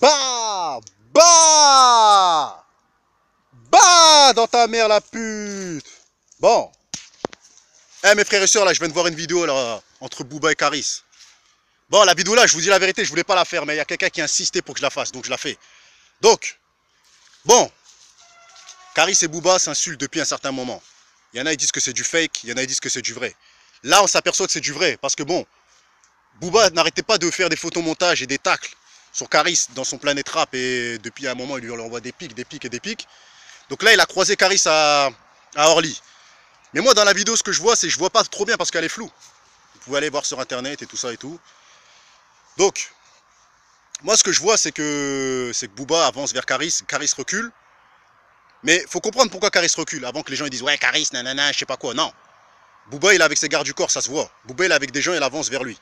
Bah Bah Bah dans ta mère la pute. Bon. Eh mes frères et sœurs là, je viens de voir une vidéo là entre Booba et Caris. Bon, la vidéo là, je vous dis la vérité, je voulais pas la faire, mais il y a quelqu'un qui a insisté pour que je la fasse, donc je la fais. Donc, bon, Caris et Booba s'insultent depuis un certain moment. Il y en a qui disent que c'est du fake, il y en a qui disent que c'est du vrai. Là, on s'aperçoit que c'est du vrai, parce que bon, Booba n'arrêtait pas de faire des photomontages et des tacles sur Caris dans son Planète Rap, et depuis un moment, il lui envoie des pics, des pics et des pics. Donc là, il a croisé Caris à Orly. Mais moi, dans la vidéo, ce que je vois, c'est que je vois pas trop bien parce qu'elle est floue. Vous pouvez aller voir sur Internet et tout ça et tout. Donc, moi, ce que je vois, c'est que Booba avance vers Caris, Caris recule. Mais il faut comprendre pourquoi Caris recule, avant que les gens ils disent « Ouais, Caris, nanana, je sais pas quoi ». Non. Booba, il est avec ses gardes du corps, ça se voit. Booba, il est avec des gens, il avance vers lui.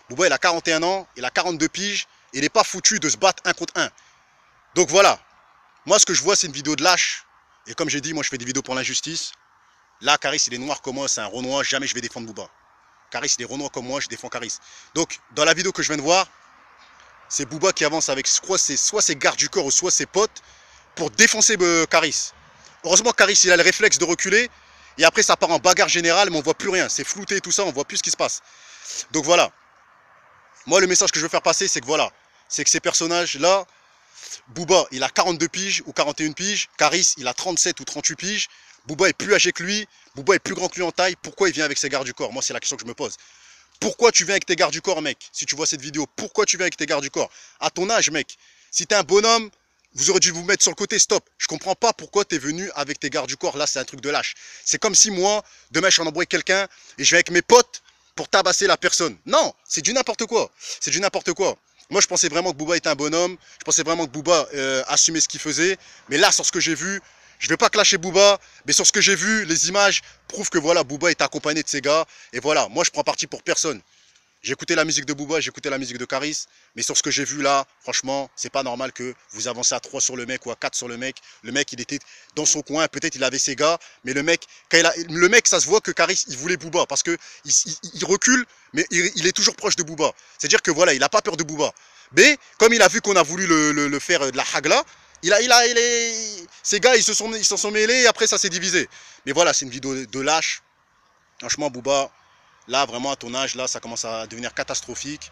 Booba, il a 41 ans, il a 42 piges, il n'est pas foutu de se battre un contre un. Donc voilà. Moi, ce que je vois, c'est une vidéo de lâche. Et comme j'ai dit, moi, je fais des vidéos pour l'injustice. Là, Caris, il est noir comme moi, c'est un Renoir, jamais je vais défendre Booba. Caris, il est Renoir comme moi, je défends Caris. Donc, dans la vidéo que je viens de voir, c'est Booba qui avance avec soit ses gardes du corps ou soit ses potes pour défoncer Caris. Heureusement, Caris, il a le réflexe de reculer. Et après, ça part en bagarre générale, mais on voit plus rien. C'est flouté et tout ça, on voit plus ce qui se passe. Donc voilà. Moi, le message que je veux faire passer, c'est que voilà. C'est que ces personnages-là, Booba, il a 42 piges ou 41 piges. Caris, il a 37 ou 38 piges. Booba est plus âgé que lui. Booba est plus grand que lui en taille. Pourquoi il vient avec ses gardes du corps? Moi, c'est la question que je me pose. Pourquoi tu viens avec tes gardes du corps, mec? Si tu vois cette vidéo, pourquoi tu viens avec tes gardes du corps? À ton âge, mec. Si t'es un bonhomme, vous aurez dû vous mettre sur le côté, stop. Je comprends pas pourquoi t'es venu avec tes gardes du corps. Là, c'est un truc de lâche. C'est comme si moi, demain, je suis en embrouille avec quelqu'un et je vais avec mes potes pour tabasser la personne. Non, c'est du n'importe quoi. C'est du n'importe quoi. Moi, je pensais vraiment que Booba était un bonhomme. Je pensais vraiment que Booba assumait ce qu'il faisait. Mais là, sur ce que j'ai vu, je ne vais pas clasher Booba, mais sur ce que j'ai vu, les images prouvent que voilà, Booba est accompagné de ses gars. Et voilà, moi, je prends parti pour personne. J'ai écouté la musique de Booba, j'ai écouté la musique de Caris, mais sur ce que j'ai vu là, franchement, c'est pas normal que vous avancez à 3 sur le mec ou à 4 sur le mec. Le mec, il était dans son coin, peut-être il avait ses gars, mais le mec, le mec, ça se voit que Caris, il voulait Booba, parce que il recule, mais il est toujours proche de Booba. C'est-à-dire que voilà, il n'a pas peur de Booba. Mais comme il a vu qu'on a voulu le faire de la hagla, ces gars, ils s'en sont mêlés et après ça s'est divisé. Mais voilà, c'est une vidéo de lâche. Franchement, Booba, là, vraiment, à ton âge, là, ça commence à devenir catastrophique.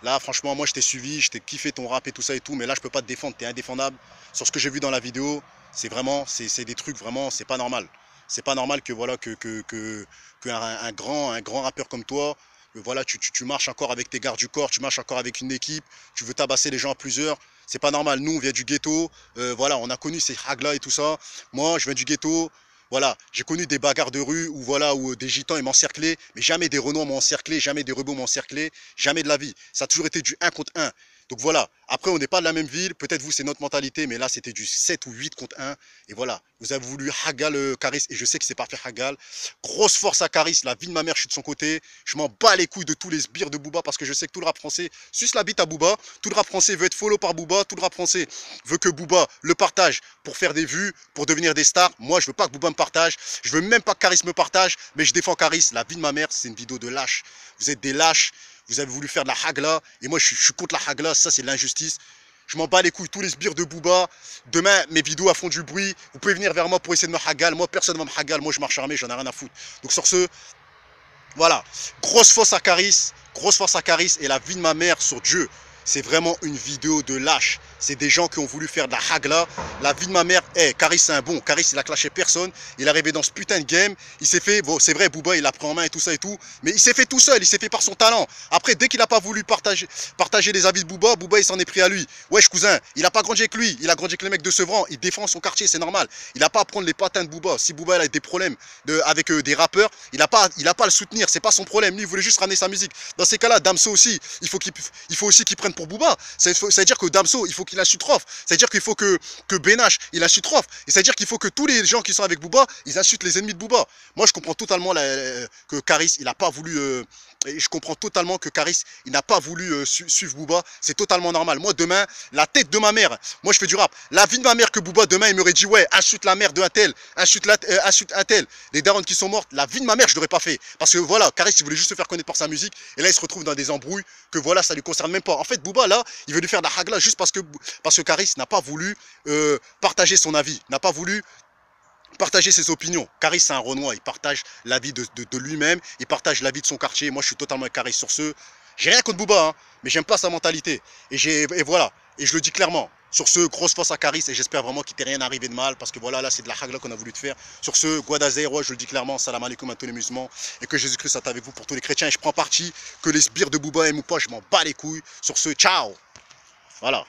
Là, franchement, moi, je t'ai suivi, je t'ai kiffé ton rap et tout ça et tout, mais là, je peux pas te défendre, t'es indéfendable. Sur ce que j'ai vu dans la vidéo, c'est vraiment, c'est des trucs, vraiment, c'est pas normal. C'est pas normal que, voilà, un grand rappeur comme toi, voilà, tu marches encore avec tes gardes du corps, tu marches encore avec une équipe, tu veux tabasser les gens à plusieurs. C'est pas normal. Nous, on vient du ghetto, voilà, on a connu ces hags-là et tout ça. Moi, je viens du ghetto. Voilà, j'ai connu des bagarres de rue où, voilà, où des gitans m'encerclaient, mais jamais des Renois m'ont encerclé, jamais des rebeux m'ont encerclé, jamais de la vie. Ça a toujours été du 1 contre 1. Donc voilà, après on n'est pas de la même ville, peut-être vous c'est notre mentalité, mais là c'était du 7 ou 8 contre 1. Et voilà, vous avez voulu hagal Caris, et je sais que c'est pas fait hagal. Grosse force à Caris, la vie de ma mère, je suis de son côté. Je m'en bats les couilles de tous les sbires de Booba parce que je sais que tout le rap français suce la bite à Booba. Tout le rap français veut être follow par Booba, tout le rap français veut que Booba le partage pour faire des vues, pour devenir des stars. Moi je veux pas que Booba me partage, je veux même pas que Caris me partage, mais je défends Caris. La vie de ma mère, c'est une vidéo de lâche. Vous êtes des lâches. Vous avez voulu faire de la hagla, et moi je suis contre la hagla, ça c'est de l'injustice. Je m'en bats les couilles, tous les sbires de Booba. Demain, mes vidéos font du bruit. Vous pouvez venir vers moi pour essayer de me hagal. Moi, personne ne va me hagal. Moi, je marche armé, j'en ai rien à foutre. Donc sur ce, voilà. Grosse force à Caris. Grosse force à Caris. Et la vie de ma mère sur Dieu. C'est vraiment une vidéo de lâche. C'est des gens qui ont voulu faire de la hagla. La vie de ma mère, Caris c'est un bon. Caris il a clashé personne. Il est arrivé dans ce putain de game. Il s'est fait, bon c'est vrai, Booba il a pris en main et tout ça et tout. Mais il s'est fait tout seul, il s'est fait par son talent. Après, dès qu'il n'a pas voulu partager les avis de Booba, Booba il s'en est pris à lui. Wesh cousin, il n'a pas grandi avec lui. Il a grandi avec les mecs de Sevran. Il défend son quartier, c'est normal. Il n'a pas à prendre les patins de Booba. Si Booba il a des problèmes avec des rappeurs, il n'a pas à le soutenir. C'est pas son problème. Lui il voulait juste ramener sa musique. Dans ces cas-là, Damso aussi, il faut aussi qu'il prenne pour Booba. Ça veut dire que Damso, il faut qu'il insulte Rof. Ça veut dire qu'il faut que Benache, il insulte Rof. Et ça veut dire qu'il faut que tous les gens qui sont avec Booba, ils insultent les ennemis de Booba. Moi, je comprends totalement que Caris, il n'a pas voulu... et je comprends totalement que Caris, il n'a pas voulu suivre Booba. C'est totalement normal. Moi, demain, la tête de ma mère, moi, je fais du rap. La vie de ma mère que Booba, demain, il m'aurait dit, ouais, insulte la mère d'un tel, insulte un tel. Les darons qui sont mortes, la vie de ma mère, je ne l'aurais pas fait. Parce que voilà, Caris, il voulait juste se faire connaître par sa musique. Et là, il se retrouve dans des embrouilles que voilà, ça ne lui concerne même pas. En fait, Booba, là, il veut lui faire de la hagla juste parce que Caris n'a pas voulu partager son avis, n'a pas voulu partager ses opinions. Caris, c'est un Renoir, il partage l'avis de lui-même, il partage l'avis de son quartier. Moi, je suis totalement Caris sur ce. J'ai rien contre Booba, hein, mais j'aime pas sa mentalité. Et voilà, et je le dis clairement. Sur ce, grosse force à Caris, et j'espère vraiment qu'il t'est rien arrivé de mal, parce que voilà, là, c'est de la hagla qu'on a voulu te faire. Sur ce, Guadazero, je le dis clairement, salam alaikum à tous les musulmans, et que Jésus-Christ soit avec vous pour tous les chrétiens. Et je prends parti, que les sbires de Booba aiment ou pas, je m'en bats les couilles. Sur ce, ciao. Voilà.